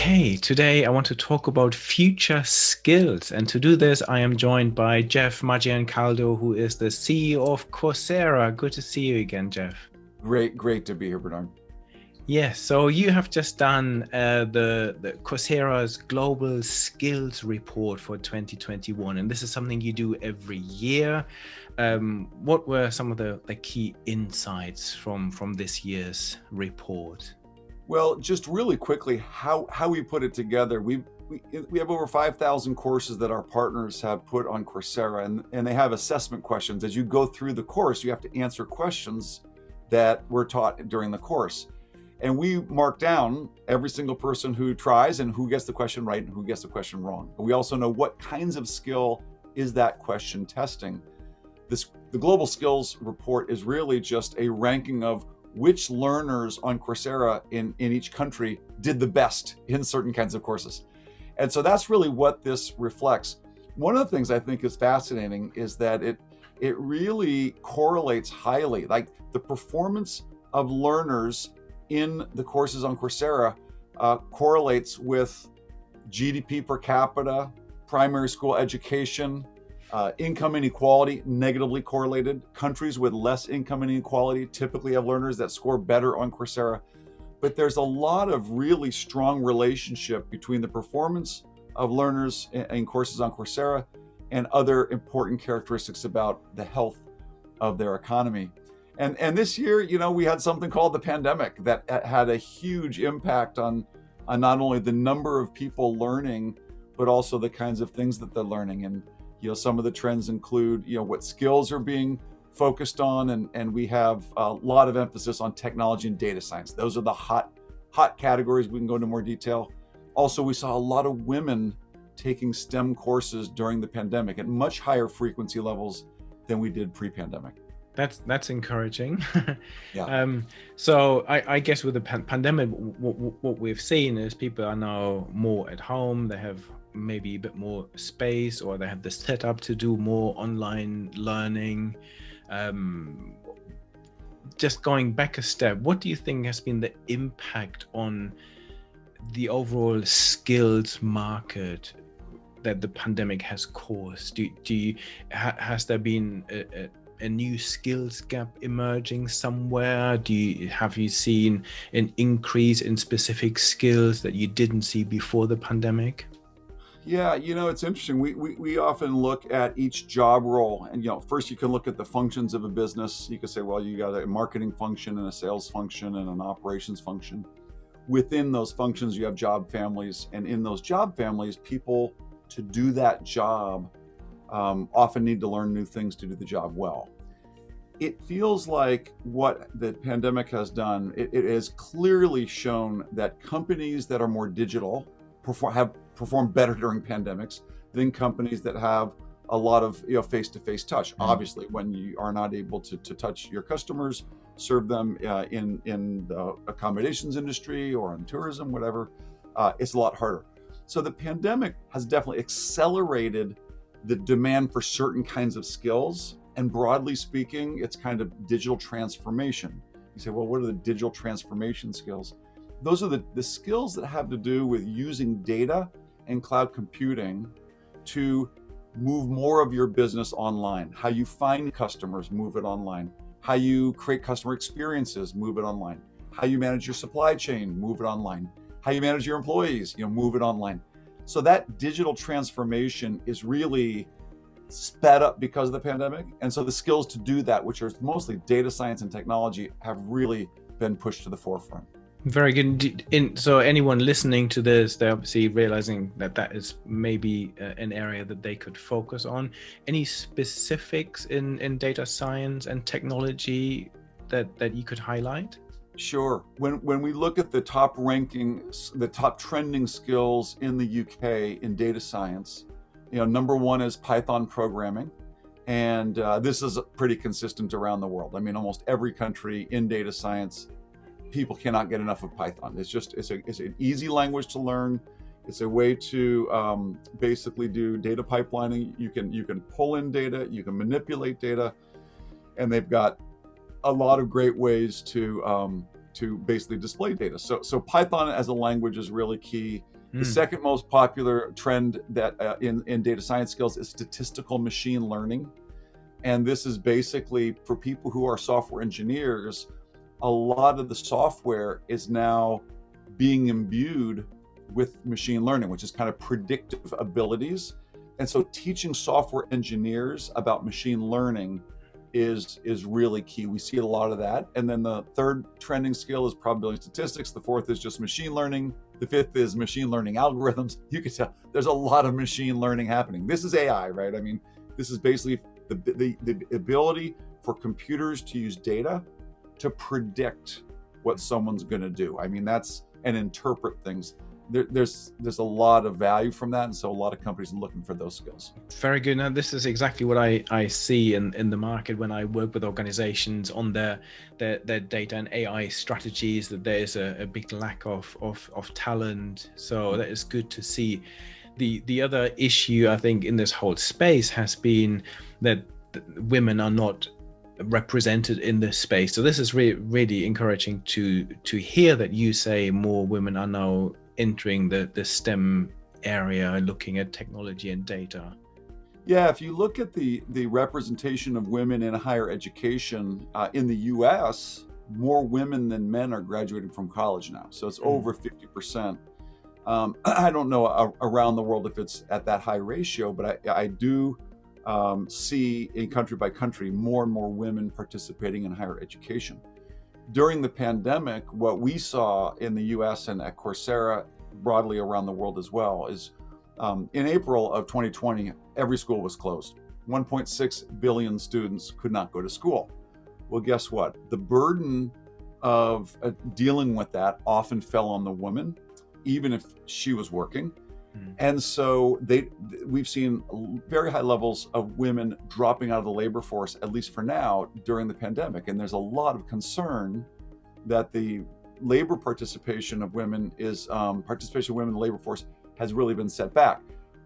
Okay, today I want to talk about future skills. And to do this, I am joined by Jeff Maggioncalda, who is the CEO of Coursera. Good to see you again, Jeff. Great to be here, Bernard. Yes, so you have just done the Coursera's Global Skills Report for 2021, and this is something you do every year. What were some of the key insights from this year's report? Well, just really quickly, how we put it together. We have over 5,000 courses that our partners have put on Coursera, and they have assessment questions. As you go through the course, you have to answer questions that were taught during the course. And we mark down every single person who tries and who gets the question right and who gets the question wrong. But we also know what kinds of skill is that question testing. The Global Skills Report is really just a ranking of which learners on Coursera in each country did the best in certain kinds of courses. And so that's really what this reflects. One of the things I think is fascinating is that it really correlates highly, like the performance of learners in the courses on Coursera correlates with GDP per capita, primary school education, income inequality, negatively correlated. Countries with less income inequality typically have learners that score better on Coursera. But there's a lot of really strong relationship between the performance of learners in courses on Coursera and other important characteristics about the health of their economy. And this year, we had something called the pandemic that had a huge impact on not only the number of people learning, but also the kinds of things that they're learning. And some of the trends include, what skills are being focused on, and we have a lot of emphasis on technology and data science. Those are the hot categories. We can go into more detail. Also, we saw a lot of women taking STEM courses during the pandemic at much higher frequency levels than we did pre-pandemic. That's encouraging. Yeah. So I guess with the pandemic, what we've seen is people are now more at home. They have maybe a bit more space, or they have the setup to do more online learning. Just going back a step, what do you think has been the impact on the overall skills market that the pandemic has caused? Has there been a new skills gap emerging somewhere? Have you seen an increase in specific skills that you didn't see before the pandemic? Yeah, it's interesting. We often look at each job role, and first you can look at the functions of a business. You could say, well, you got a marketing function and a sales function and an operations function. Within those functions, you have job families, and in those job families, people to do that job often need to learn new things to do the job well. It feels like what the pandemic has done, it has clearly shown that companies that are more digital have performed better during pandemics than companies that have a lot of face-to-face touch. Obviously, when you are not able to touch your customers, serve them in the accommodations industry or in tourism, whatever, it's a lot harder. So the pandemic has definitely accelerated the demand for certain kinds of skills. And broadly speaking, it's kind of digital transformation. You say, well, what are the digital transformation skills? Those are the skills that have to do with using data and cloud computing to move more of your business online. How you find customers, move it online. How you create customer experiences, move it online. How you manage your supply chain, move it online. How you manage your employees, move it online. So that digital transformation is really sped up because of the pandemic. And so the skills to do that, which are mostly data science and technology, have really been pushed to the forefront. Very good. So anyone listening to this, they're obviously realizing that is maybe an area that they could focus on. Any specifics in data science and technology that you could highlight? Sure. When we look at the top trending skills in the UK in data science, number one is Python programming. And this is pretty consistent around the world. I mean, almost every country in data science, people cannot get enough of Python. It's an easy language to learn. It's a way to basically do data pipelining. You can pull in data, you can manipulate data, and they've got a lot of great ways to basically display data. So Python as a language is really key. The second most popular trend that in data science skills is statistical machine learning. And this is basically for people who are software engineers, a lot of the software is now being imbued with machine learning, which is kind of predictive abilities. And so teaching software engineers about machine learning is really key. We see a lot of that. And then the third trending skill is probability statistics. The fourth is just machine learning. The fifth is machine learning algorithms. You can tell there's a lot of machine learning happening. This is AI, right? I mean, this is basically the ability for computers to use data to predict what someone's going to do. I mean, that's and interpret things. There's a lot of value from that, and so a lot of companies are looking for those skills. Very good. Now, this is exactly what I see in the market when I work with organizations on their data and AI strategies, that there's a big lack of talent. So that is good to see. The other issue, I think, in this whole space has been that women are not represented in this space. So this is really encouraging to hear that you say more women are now entering the STEM area, looking at technology and data. Yeah, if you look at the representation of women in higher education in the US, more women than men are graduating from college now. So it's over 50%. I don't know around the world if it's at that high ratio, but I do see in country by country more and more women participating in higher education. During the pandemic, what we saw in the US and at Coursera, broadly around the world as well, is in April of 2020, every school was closed. 1.6 billion students could not go to school. Well, guess what? The burden of dealing with that often fell on the woman, even if she was working. And so we've seen very high levels of women dropping out of the labor force, at least for now, during the pandemic. And there's a lot of concern that the labor participation of women in the labor force has really been set back.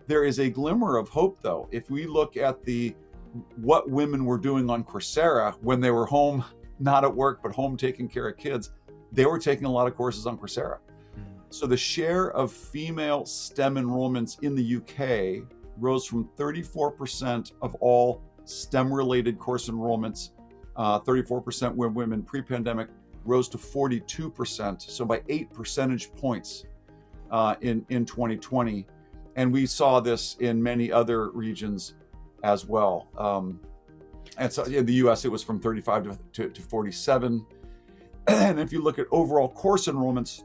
There is a glimmer of hope, though. If we look at what women were doing on Coursera when they were home, not at work, but home taking care of kids, they were taking a lot of courses on Coursera. So the share of female STEM enrollments in the UK rose from 34% of all STEM-related course enrollments, 34% were women pre-pandemic, rose to 42%, so by 8 percentage points in 2020. And we saw this in many other regions as well. And so in the US, it was from 35 to 47. And if you look at overall course enrollments,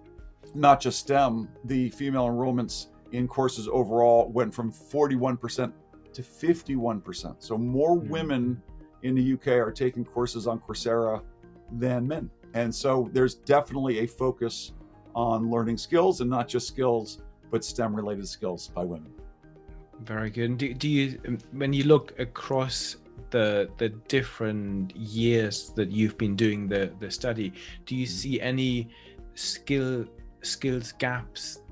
not just STEM, the female enrollments in courses overall went from 41% to 51%. So more women in the UK are taking courses on Coursera than men. And so there's definitely a focus on learning skills, and not just skills, but STEM related skills by women. Very good. Do you, when you look across the different years that you've been doing the study, do you see any skills gaps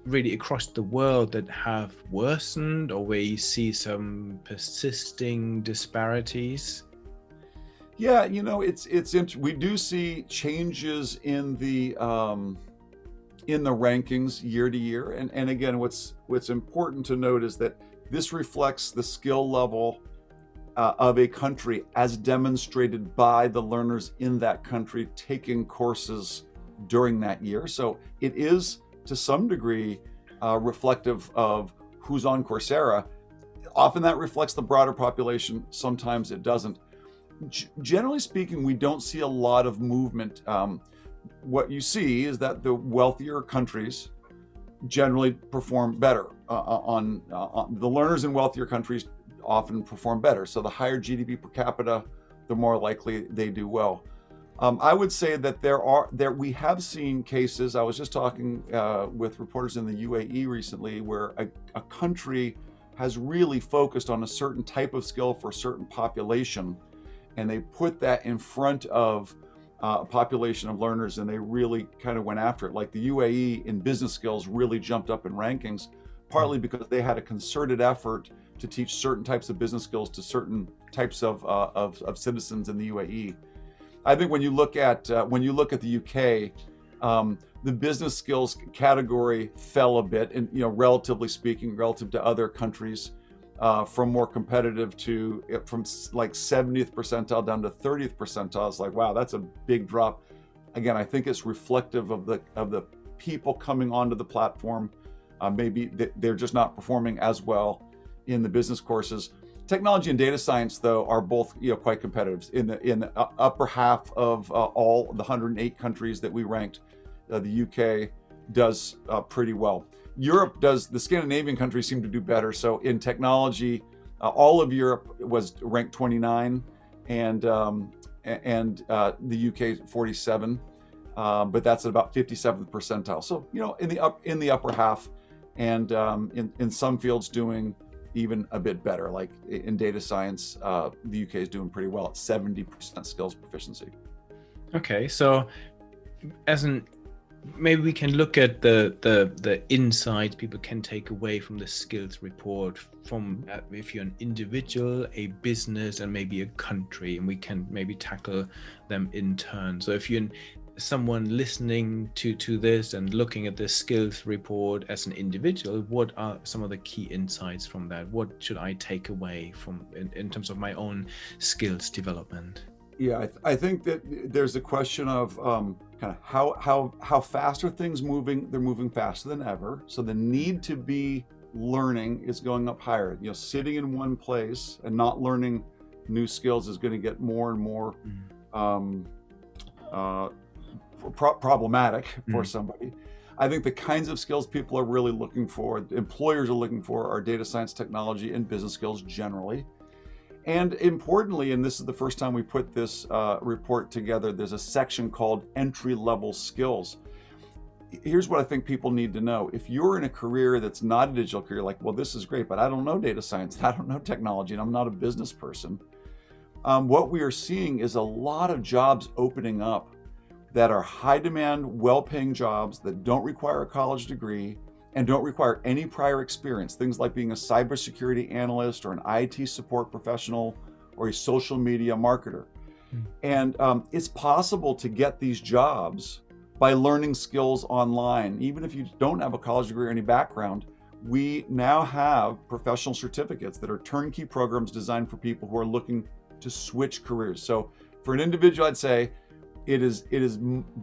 really across the world that have worsened, or where you see some persisting disparities? Yeah, we do see changes in the rankings year to year, and again, what's important to note is that this reflects the skill level of a country as demonstrated by the learners in that country taking courses during that year. So it is to some degree reflective of who's on Coursera. Often that reflects the broader population, sometimes it doesn't. Generally speaking, we don't see a lot of movement. What you see is that the wealthier countries generally perform better. The learners in wealthier countries often perform better. So the higher GDP per capita, the more likely they do well. I would say that we have seen cases. I was just talking with reporters in the UAE recently, where a country has really focused on a certain type of skill for a certain population, and they put that in front of a population of learners, and they really kind of went after it. Like the UAE in business skills really jumped up in rankings, partly because they had a concerted effort to teach certain types of business skills to certain types of citizens in the UAE. I think when you look at the UK, The business skills category fell a bit, and relatively speaking, relative to other countries, from more competitive to from like 70th percentile down to 30th percentile. It's like, wow, that's a big drop. Again, I think it's reflective of the people coming onto the platform. Maybe they're just not performing as well in the business courses. Technology and data science, though, are both quite competitive. In the upper half of all the 108 countries that we ranked, the UK does pretty well. Europe does. The Scandinavian countries seem to do better. So in technology, all of Europe was ranked 29, and the UK 47, but that's at about 57th percentile. So in the upper half, and in some fields doing even a bit better. Like in data science, the UK is doing pretty well at 70% skills proficiency. Okay, so maybe we can look at the insights people can take away from the skills report from if you're an individual, a business, and maybe a country, and we can maybe tackle them in turn. So if you're someone listening to this and looking at the skills report as an individual, what are some of the key insights from that? What should I take away from in terms of my own skills development? Yeah, I think that there's a question of kind of how fast are things moving? They're moving faster than ever. So the need to be learning is going up higher. Sitting in one place and not learning new skills is going to get more and more problematic for somebody. I think the kinds of skills people are really looking for, employers are looking for, are data science, technology, and business skills generally. And importantly, and this is the first time we put this report together, there's a section called entry-level skills. Here's what I think people need to know. If you're in a career that's not a digital career, like, well, this is great, but I don't know data science, I don't know technology, and I'm not a business person. What we are seeing is a lot of jobs opening up that are high demand, well-paying jobs that don't require a college degree and don't require any prior experience. Things like being a cybersecurity analyst or an IT support professional or a social media marketer. And it's possible to get these jobs by learning skills online. Even if you don't have a college degree or any background, we now have professional certificates that are turnkey programs designed for people who are looking to switch careers. So for an individual, I'd say, it is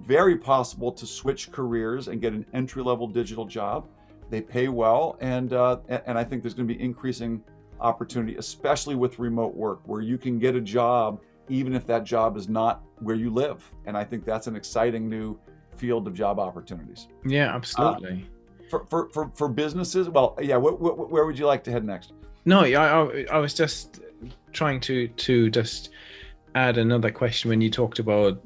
very possible to switch careers and get an entry-level digital job. They pay well, and I think there's going to be increasing opportunity, especially with remote work, where you can get a job even if that job is not where you live. And I think that's an exciting new field of job opportunities. Yeah, absolutely. For businesses, well, yeah. Where would you like to head next? No, I was just trying to just add another question when you talked about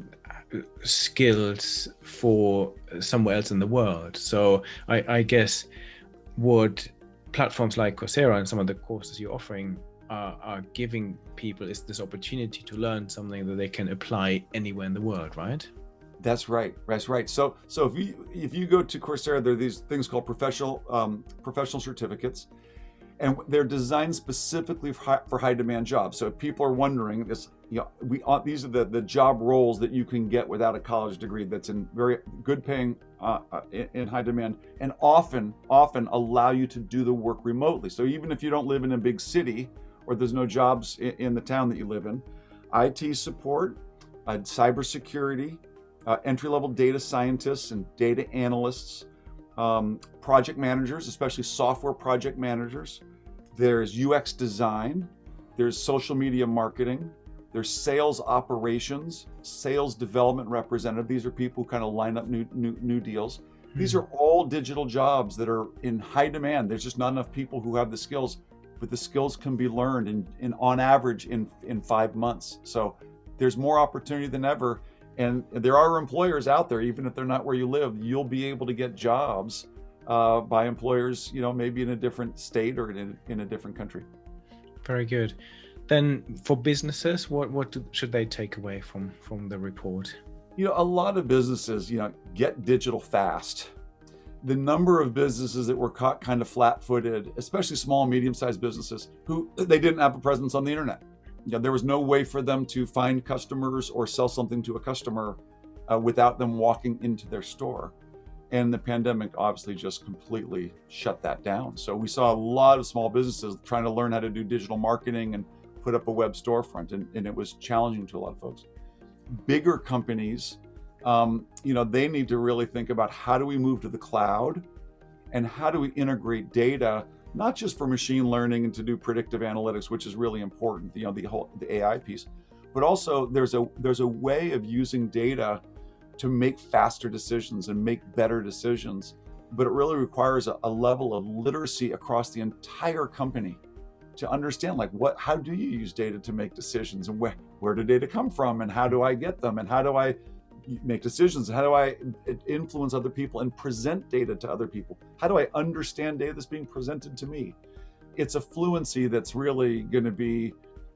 skills for somewhere else in the world. So I guess what platforms like Coursera and some of the courses you're offering are giving people is this opportunity to learn something that they can apply anywhere in the world, right? That's right. That's right. So if you go to Coursera, there are these things called professional certificates, and they're designed specifically for high demand jobs. So if people are wondering, these are the job roles that you can get without a college degree that's in very good paying in high demand, and often allow you to do the work remotely. So even if you don't live in a big city or there's no jobs in the town that you live in, IT support, cybersecurity, entry-level data scientists and data analysts, project managers, especially software project managers. There's UX design, there's social media marketing, there's sales operations, sales development representative. These are people who kind of line up new deals. These are all digital jobs that are in high demand. There's just not enough people who have the skills, but the skills can be learned in on average in 5 months. So there's more opportunity than ever. And there are employers out there, even if they're not where you live, you'll be able to get jobs by employers, maybe in a different state or in a different country. Very good. Then for businesses, what should they take away from the report? A lot of businesses, get digital fast. The number of businesses that were caught kind of flat-footed, especially small and medium-sized businesses, who they didn't have a presence on the internet. There was no way for them to find customers or sell something to a customer without them walking into their store. And the pandemic obviously just completely shut that down. So we saw a lot of small businesses trying to learn how to do digital marketing and put up a web storefront, and it was challenging to a lot of folks. Bigger companies, they need to really think about how do we move to the cloud and how do we integrate data, not just for machine learning and to do predictive analytics, which is really important, the AI piece, but also there's a way of using data to make faster decisions and make better decisions. But it really requires a level of literacy across the entire company to understand, how do you use data to make decisions, and where did data come from, and how do I get them, and how do I make decisions, and how do I influence other people and present data to other people? How do I understand data that's being presented to me? It's a fluency that's really going to be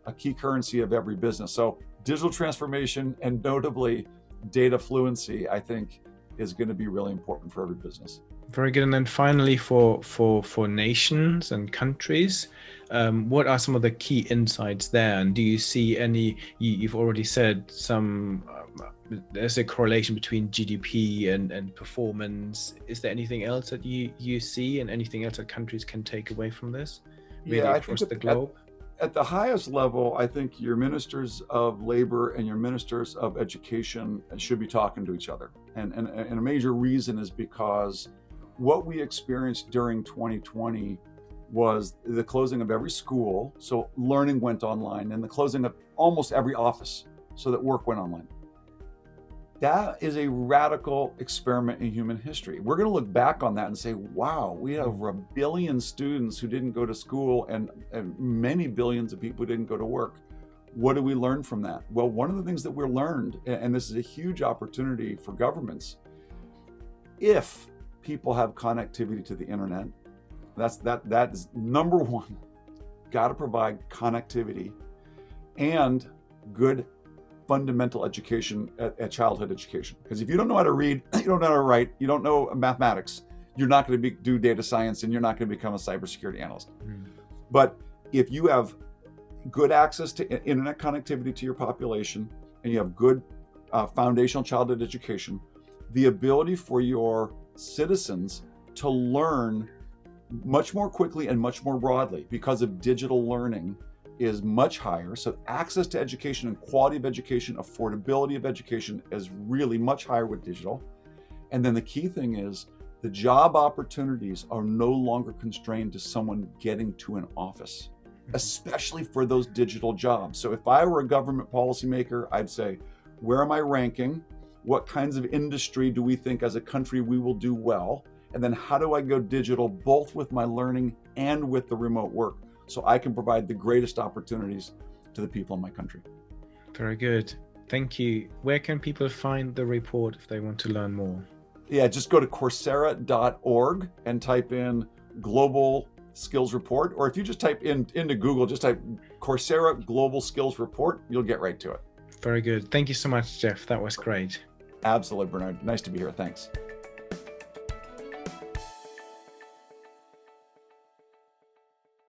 a key currency of every business. So digital transformation, and notably data fluency, I think is going to be really important for every business. Very good. And then finally, for nations and countries, what are some of the key insights there? And do you see any? You've already said some. There's a correlation between GDP and performance. Is there anything else that you see, and anything else that countries can take away from this? Really, across the globe. At the highest level, I think your ministers of labor and your ministers of education should be talking to each other. And a major reason is because what we experienced during 2020 was the closing of every school, so learning went online, and the closing of almost every office, so that work went online. That is a radical experiment in human history. We're going to look back on that and say, wow, we have over 1 billion students who didn't go to school, and many billions of people who didn't go to work. What do we learn from that? Well, one of the things that we learned, and this is a huge opportunity for governments, if people have connectivity to the internet, that is number one. Got to provide connectivity and good fundamental education at childhood education. Because if you don't know how to read, you don't know how to write, you don't know mathematics, you're not going to do data science, and you're not going to become a cybersecurity analyst. But if you have good access to internet connectivity to your population, and you have good foundational childhood education, the ability for your citizens to learn much more quickly and much more broadly because of digital learning is much higher. So access to education and quality of education, affordability of education is really much higher with digital. And then the key thing is the job opportunities are no longer constrained to someone getting to an office, especially for those digital jobs. So if I were a government policymaker, I'd say, where am I ranking? What kinds of industry do we think as a country we will do well? And then how do I go digital, both with my learning and with the remote work, so I can provide the greatest opportunities to the people in my country? Very good. Thank you. Where can people find the report if they want to learn more? Yeah, just go to Coursera.org and type in Global Skills Report. Or if you just type into Google, just type Coursera Global Skills Report, you'll get right to it. Very good. Thank you so much, Jeff. That was great. Absolutely, Bernard. Nice to be here. Thanks.